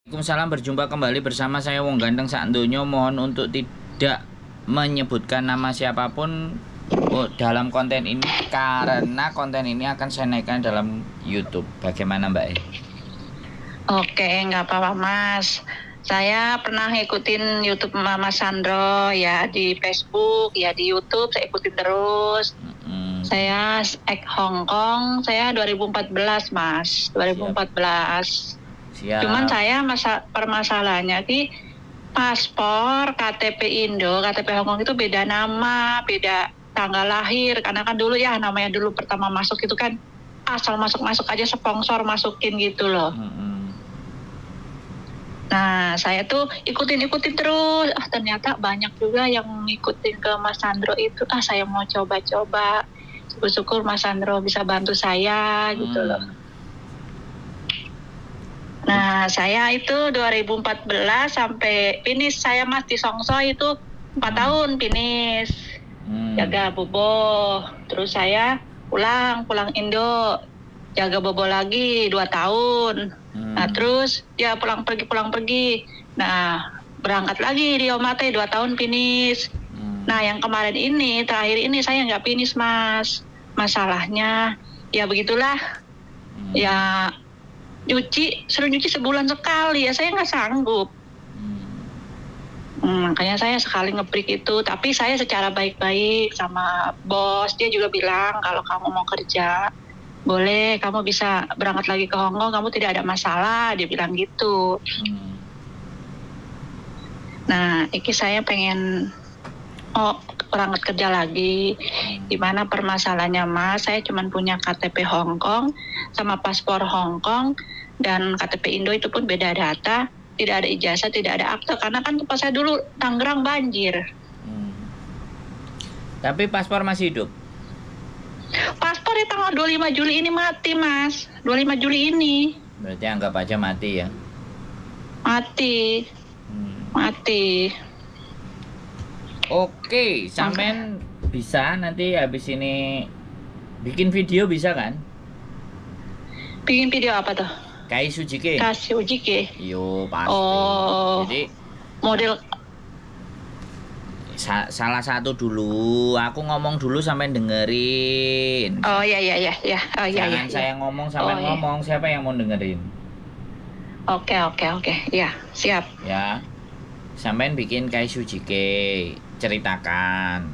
Waalaikumsalam, berjumpa kembali bersama saya Wong Ganteng Sakdonyo. Mohon untuk tidak menyebutkan nama siapapun dalam konten ini karena konten ini akan saya naikkan dalam YouTube. Bagaimana Mbak E? Oke, nggak apa-apa Mas. Saya pernah ngikutin YouTube Mas Sandro ya, di Facebook ya, di YouTube saya ikutin terus. Saya Hong Kong, saya 2014 Mas, 2014. Siap. Cuman saya permasalahannya di paspor, KTP Indo, KTP Hong Kong itu beda nama, beda tanggal lahir. Karena kan dulu ya namanya dulu pertama masuk itu kan asal masuk aja sponsor masukin gitu loh. Nah, saya tuh ikutin terus. Ternyata banyak juga yang ngikutin ke Mas Sandro itu. Saya mau coba-coba. Syukur-syukur Mas Sandro bisa bantu saya gitu loh. Nah, saya itu 2014 sampai finish saya Mas di Songso itu 4 tahun finish. Jaga bobo. Terus saya pulang Indo. Jaga bobo lagi 2 tahun. Nah, terus ya pulang pergi. Nah, berangkat lagi di Omate 2 tahun finish. Nah, yang kemarin ini, terakhir ini saya nggak finish, Mas. Masalahnya, ya begitulah. Ya, suruh nyuci sebulan sekali, ya saya nggak sanggup. Makanya saya sekali nge-break itu. Tapi saya secara baik-baik sama bos, dia juga bilang kalau kamu mau kerja, boleh, kamu bisa berangkat lagi ke Hong Kong, kamu tidak ada masalah, dia bilang gitu. Nah, ini saya pengen berangkat kerja lagi. Gimana permasalahannya Mas? Saya cuma punya KTP Hong Kong sama paspor Hong Kong, dan KTP Indo itu pun beda data, tidak ada ijazah, tidak ada akte, karena kan tempat saya dulu Tangerang banjir. Tapi paspor masih hidup? Paspor di tanggal 25 Juli ini mati, Mas. 25 Juli ini. Berarti anggap aja mati ya? Mati. Oke, sampean bisa nanti habis ini bikin video bisa kan? Bikin video apa tuh? Kasih Ujike. Yo, pasti. Jadi model salah satu dulu, aku ngomong dulu sampai dengerin. Oh iya. Jangan saya ngomong sampai ngomong, siapa yang mau dengerin? Oke. Ya, siap. Ya. Sampean bikin Kaishu Jike, ceritakan.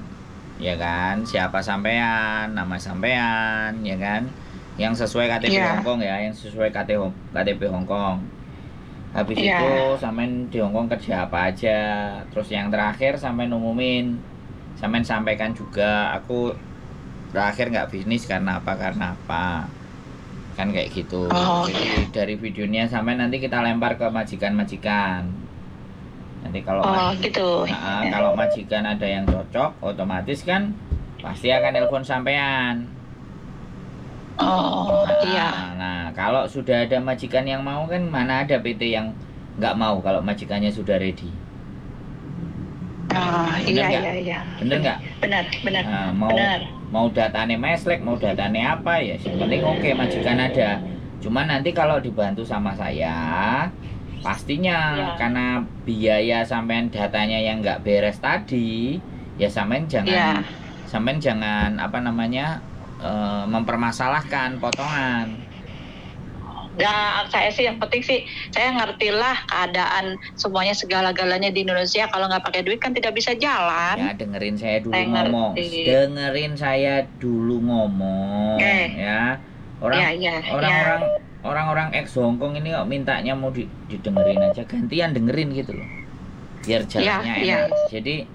Ya kan? Siapa sampean, nama sampean, ya kan? Yang sesuai KTP Hong Kong ya, yang sesuai KTP Hong Kong. Habis itu sampean di Hong Kong kerja apa aja. Terus yang terakhir sampean umumin, sampean sampaikan juga aku terakhir nggak bisnis karena apa kan kayak gitu. Jadi dari videonya sampean nanti kita lempar ke majikan. Nanti kalau kalau majikan ada yang cocok, otomatis kan pasti akan telepon sampean. Nah, kalau sudah ada majikan yang mau kan, mana ada PT yang nggak mau kalau majikannya sudah ready. Iya. Bener nggak? Benar. Mau datane meslek, mau datane apa ya, yang penting oke, majikan ada. Cuman nanti kalau dibantu sama saya, pastinya karena biaya sampean datanya yang nggak beres tadi, ya sampean jangan mempermasalahkan potongan. Nah, saya sih yang penting sih saya ngertilah keadaan semuanya segala-galanya di Indonesia. Kalau nggak pakai duit kan tidak bisa jalan. Ya, dengerin saya dulu ngomong. Ya. Orang-orang ex Hongkong ini kok mintanya mau didengerin aja, gantian dengerin gitu loh. Biar jalannya enak. Jadi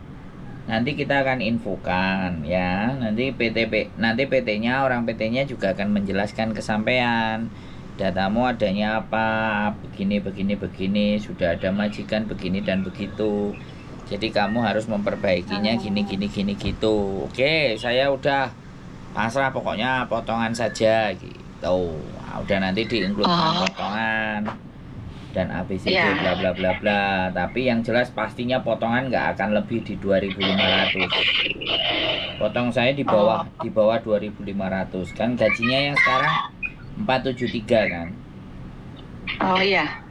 nanti kita akan infokan ya. Nanti PT-nya, orang PT-nya juga akan menjelaskan ke sampean. Datamu adanya apa, begini, sudah ada majikan begini dan begitu. Jadi kamu harus memperbaikinya gini gitu. Oke, saya udah pasrah, pokoknya potongan saja gitu. Udah nanti di-include potongan dan habis itu bla bla bla bla. Tapi yang jelas pastinya potongan nggak akan lebih di 2.500. Potong saya di bawah 2.500 kan, gajinya yang sekarang 473 kan. Oh iya.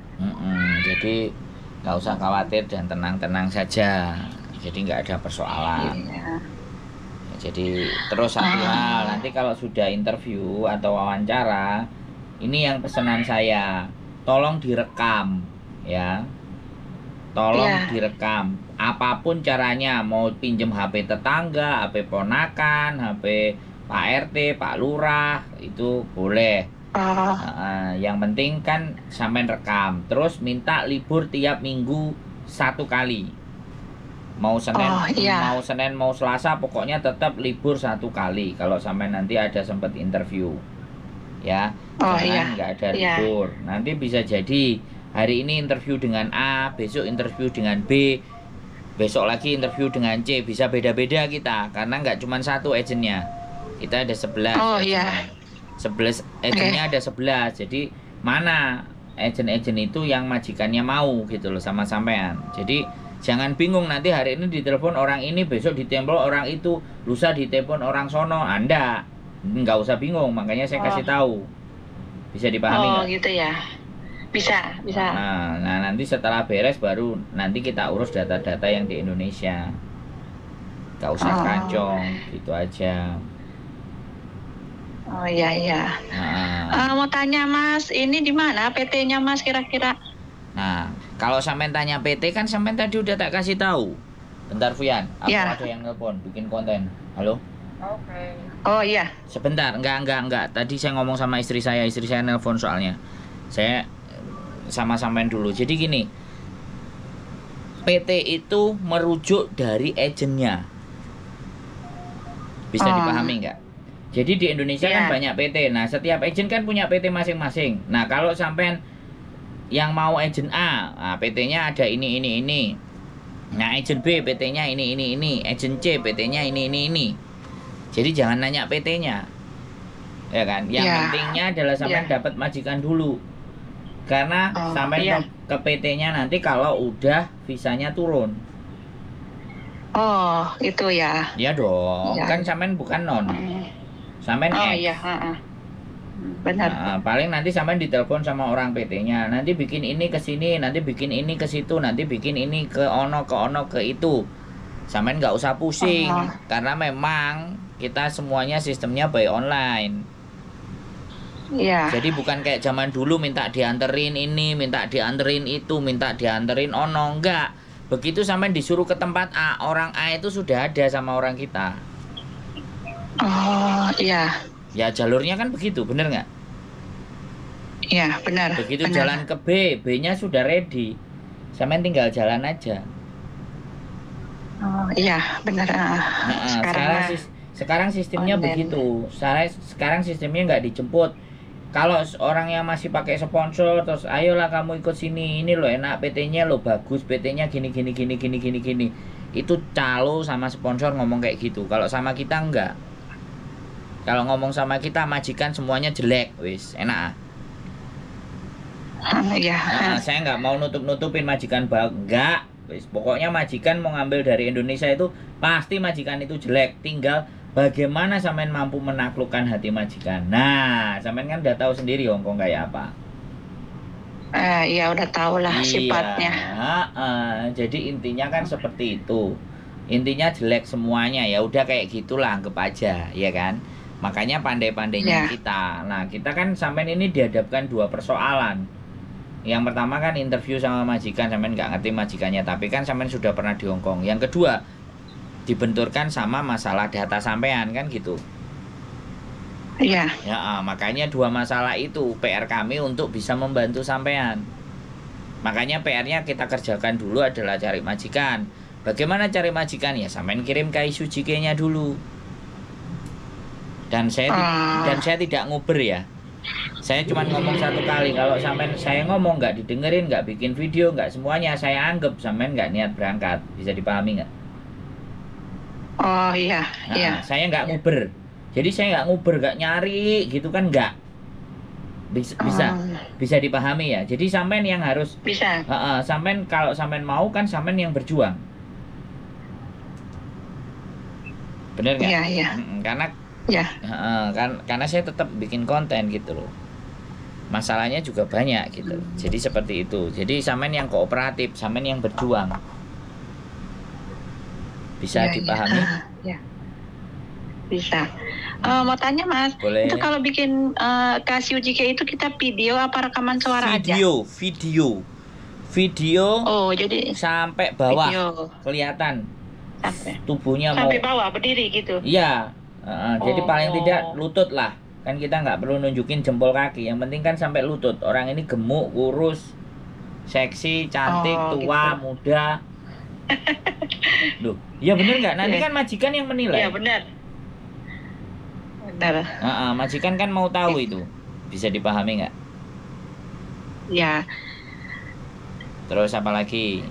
Jadi nggak usah khawatir dan tenang-tenang saja. Jadi nggak ada persoalan. Iya. Jadi terus satu hal, nanti kalau sudah interview atau wawancara, ini yang pesanan saya, tolong direkam ya. Tolong direkam. Apapun caranya, mau pinjem HP tetangga, HP ponakan, HP Pak RT, Pak Lurah, itu boleh. Yang penting kan sampai rekam. Terus minta libur tiap minggu 1 kali. Mau Senin, mau Selasa, pokoknya tetap libur 1 kali. Kalau sampai nanti ada sempat interview, ya, jangan nggak ada libur. Nanti bisa jadi hari ini interview dengan A, besok interview dengan B, besok lagi interview dengan C. Bisa beda-beda kita, karena nggak cuma 1 agentnya. Kita ada 11. 11 agentnya ada 11. Jadi mana agent-agent itu yang majikannya mau gitu loh sama sampean. Jadi jangan bingung nanti hari ini ditelepon orang ini, besok ditempel orang itu, lusa ditelepon orang sono. Anda nggak usah bingung, makanya saya kasih tahu. Bisa dipahami nggak? Gitu ya. Bisa. Nah, nanti setelah beres baru nanti kita urus data-data yang di Indonesia. Nggak usah kacong, gitu aja. Oh iya. Mau tanya Mas, ini di mana PT-nya Mas kira-kira? Nah, kalau sampean tanya PT kan sampean tadi udah tak kasih tahu. Bentar Fuyan, ada yang nelpon, bikin konten. Halo? Oke. Oh iya. Sebentar, enggak. Tadi saya ngomong sama istri saya nelpon soalnya. Saya sama sampean dulu. Jadi gini, PT itu merujuk dari agennya. Bisa dipahami enggak? Jadi di Indonesia kan banyak PT. Nah, setiap agen kan punya PT masing-masing. Nah, kalau sampean yang mau agen A, PT-nya ada ini. Nah, agen B PT-nya ini. Agen C PT-nya ini. Jadi jangan nanya PT-nya. Ya kan? Yang pentingnya adalah sampean dapat majikan dulu. Karena sampean ke PT-nya nanti kalau udah visanya turun. Oh, itu ya. Iya dong. Kan sampean bukan non. Sampean benar. Nah, paling nanti sampean ditelepon sama orang PT-nya. Nanti bikin ini ke sini, nanti bikin ini ke situ, nanti bikin ini ke ono ke itu. Sampean nggak usah pusing karena memang kita semuanya sistemnya by online. Iya. Jadi bukan kayak zaman dulu minta dianterin ini, minta dianterin itu, minta dianterin ono, enggak. Begitu sampean disuruh ke tempat A, orang A itu sudah ada sama orang kita. Oh iya. Ya jalurnya kan begitu, bener nggak? Iya benar. Begitu jalan ke B, B-nya sudah ready, sampean tinggal jalan aja. Oh iya benar. Sekarang sistemnya begitu. Sekarang sistemnya nggak dijemput. Kalau orang yang masih pakai sponsor, terus ayolah kamu ikut sini, ini lo enak PT-nya lo bagus, PT-nya gini. Itu calo sama sponsor ngomong kayak gitu. Kalau sama kita enggak. Kalau ngomong sama kita majikan semuanya jelek, wis enak. Saya nggak mau nutupin majikan enggak. Wis pokoknya majikan mau ngambil dari Indonesia itu pasti majikan itu jelek. Tinggal bagaimana sampean mampu menaklukkan hati majikan. Nah, sampean kan udah tahu sendiri Hongkong kayak apa. Ya udah tahu lah sifatnya. Jadi intinya kan seperti itu. Intinya jelek semuanya, ya udah kayak gitulah, anggap aja, ya kan. Makanya pandai-pandainya kita. Nah, kita kan sampean ini dihadapkan 2 persoalan. Yang pertama kan interview sama majikan, sampean nggak ngerti majikannya, tapi kan sampean sudah pernah di Hongkong. Yang kedua, dibenturkan sama masalah data sampean kan gitu. Iya. Ya, makanya 2 masalah itu PR kami untuk bisa membantu sampean. Makanya PR-nya kita kerjakan dulu adalah cari majikan. Bagaimana cari majikan? Ya sampean kirim ke Isujike-nya dulu. Dan saya tidak nguber ya. Saya cuma ngomong 1 kali. Kalau sampean saya ngomong nggak didengerin, nggak bikin video, nggak semuanya, saya anggap sampean nggak niat berangkat. Bisa dipahami nggak? Oh iya. Saya nggak nguber. Jadi saya nggak nguber, nggak nyari gitu kan, nggak. Bisa dipahami ya. Jadi sampean yang harus bisa. Sampean kalau sampean mau kan sampean yang berjuang. Bener nggak? Iya. Karena saya tetap bikin konten gitu loh. masalahnya juga banyak gitu. Jadi seperti itu. Jadi sampean yang kooperatif, sampean yang berjuang. Bisa dipahami? Ya. Bisa. Mau tanya Mas, boleh. Itu kalau bikin Casio-JK itu kita video apa rekaman suara aja? Video. Oh, jadi sampai bawah video. Kelihatan. Sampai tubuhnya sampai bawah berdiri gitu. Iya. Jadi paling tidak lutut lah. Kan kita nggak perlu nunjukin jempol kaki. Yang penting kan sampai lutut. Orang ini gemuk, kurus, seksi, cantik, tua, gitu. Muda. Loh, ya bener nggak? Nanti kan majikan yang menilai. Iya benar. Benar. Majikan kan mau tahu itu. Bisa dipahami nggak? Ya. Terus apa lagi?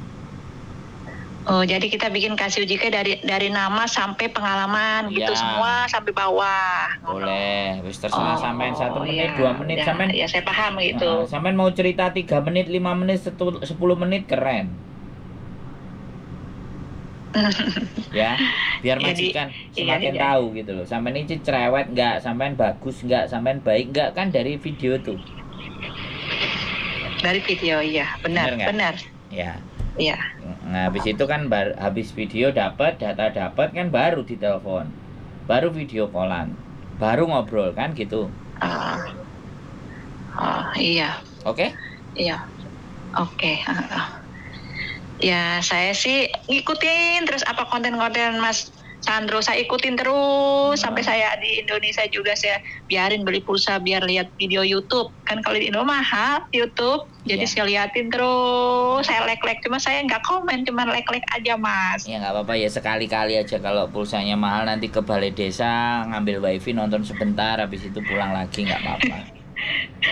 Oh, jadi kita bikin Casio-JK dari nama sampai pengalaman gitu semua sampai bawah. Boleh, wis terserah sampean 1 menit, 2 menit sampean. Ya saya paham gitu. Sampean mau cerita 3 menit, 5 menit, 10 menit keren. Ya, biar majikan semakin tahu gitu loh. Sampean ini cerewet enggak, sampean bagus enggak, sampean baik enggak, kan dari video tuh. Dari video, iya, benar. Ya. Iya. Nah, habis itu kan habis video dapat, data dapat kan baru ditelepon. Baru video callan. Baru ngobrol kan gitu. Iya. Oke? Iya. Oke. Ya, saya sih ngikutin terus apa konten-konten Mas Sandro, saya ikutin terus sampai saya di Indonesia juga saya biarin beli pulsa biar lihat video YouTube. Kan kalau di Indo mahal YouTube, jadi saya liatin terus, saya like-like, cuma saya nggak komen, cuma like-like aja Mas. Ya nggak apa-apa ya, sekali-kali aja. Kalau pulsanya mahal nanti ke balai desa ngambil wifi, nonton sebentar, habis itu pulang lagi, nggak apa-apa.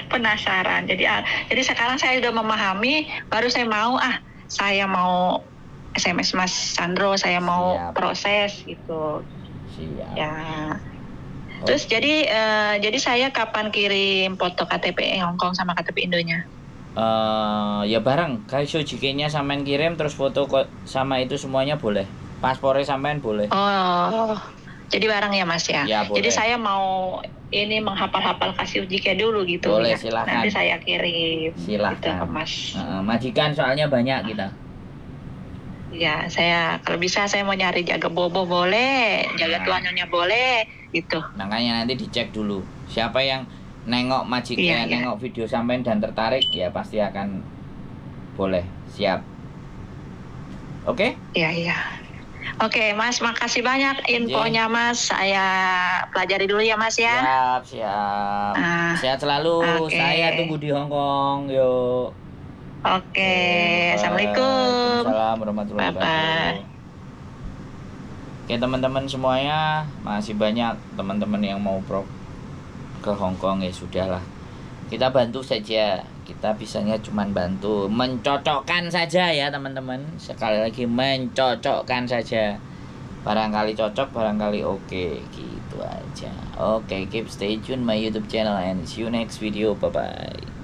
Penasaran, jadi sekarang saya udah memahami, baru saya mau SMS Mas Sandro, saya mau proses gitu. Siap. Ya. Terus jadi saya kapan kirim foto KTP Hongkong sama KTP Indonya? Ya bareng, Casio-JK-nya sampean kirim, terus foto sama itu semuanya boleh. Paspornya sampean boleh. Oh. Jadi bareng ya Mas ya? Ya boleh. Jadi saya mau ini menghafal-hafal Casio-JK dulu gitu. Boleh, ya. silakan. Nanti saya kirim. Silakan. Gitu ke Mas. Majikan soalnya banyak kita. Ya, kalau bisa saya mau nyari jaga bobo boleh, jaga tuannya boleh, gitu. Makanya nanti dicek dulu. Siapa yang nengok majikan, nengok video sampean dan tertarik, ya pasti akan boleh. Siap. Oke? Iya. Oke, Mas, makasih banyak infonya, Mas. Saya pelajari dulu ya, Mas ya. Siap. Sehat selalu. Saya tunggu di Hongkong. Yuk. Oke, Assalamualaikum. Waalaikumsalam warahmatullahi wabarakatuh. Oke teman-teman semuanya, masih banyak teman-teman yang mau ke Hongkong, ya sudahlah. Kita bantu saja. Kita bisanya cuma bantu, mencocokkan saja ya teman-teman. Sekali lagi mencocokkan saja. Barangkali cocok, barangkali oke, gitu aja. Oke, keep stay tune my YouTube channel and see you next video. Bye bye.